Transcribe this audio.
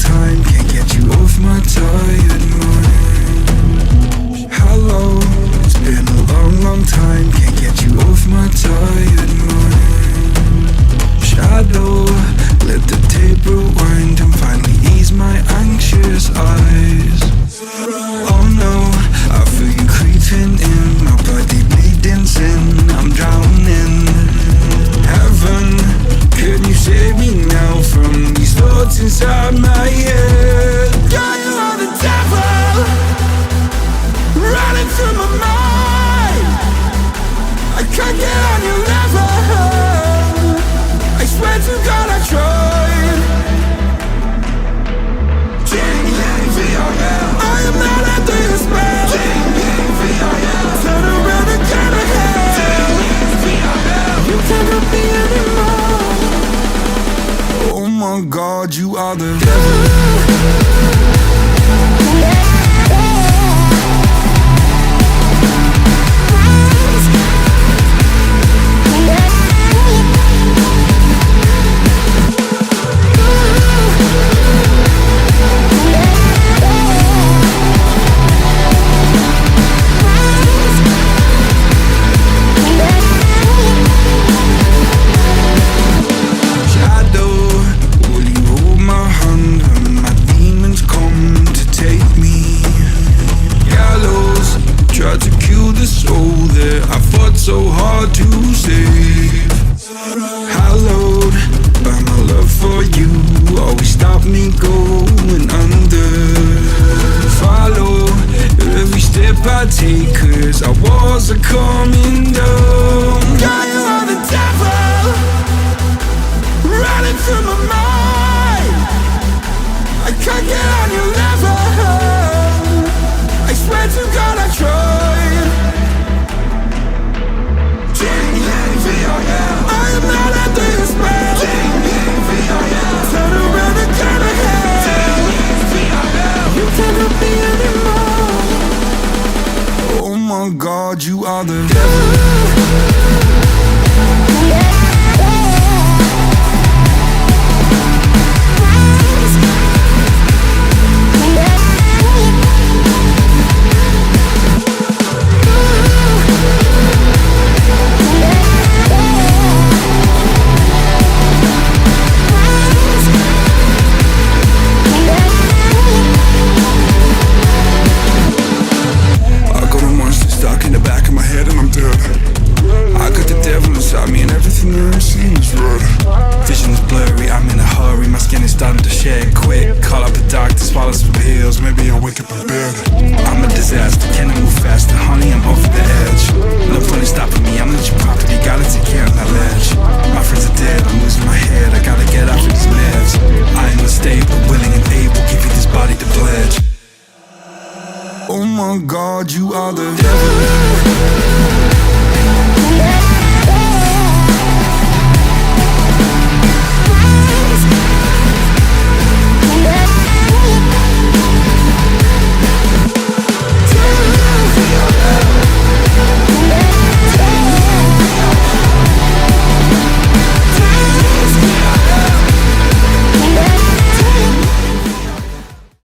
time, can't get you off my tired mind. Hello, it's been a long time, can't get you off my tired mind. Shadow, let the tape rewind and finally ease my anxious eyes. Oh no, I feel you creeping in, my body bleeding sin, I'm drowning. Heaven, can you save me now from these thoughts inside my head? Yeah, you are the devil running through my mind. I can't get on your level, I swear to God I tried. I am not under your spell. Turn around and get ahead. You cannot be anymore. Oh my God, you are the devil. So hard to save. Hallowed by my love for you, always stop me going under. Follow every step I take, cause our walls are coming down. Yeah, you are the devil running through my mind. I can't get on your level, I swear to God I tried. I am not under your spell. Turn around and get ahead. You cannot be anymore. Oh my God, you are the devil. Maybe I'll wake up in bed. I'm a disaster, can I move faster? Honey, I'm over the edge. No point in stopping me, I'm not your property, gotta take care of my ledge. My friends are dead, I'm losing my head, I gotta get off of these meds. I am unstable, willing and able, give you this body to pledge. Oh my God, you are the devil.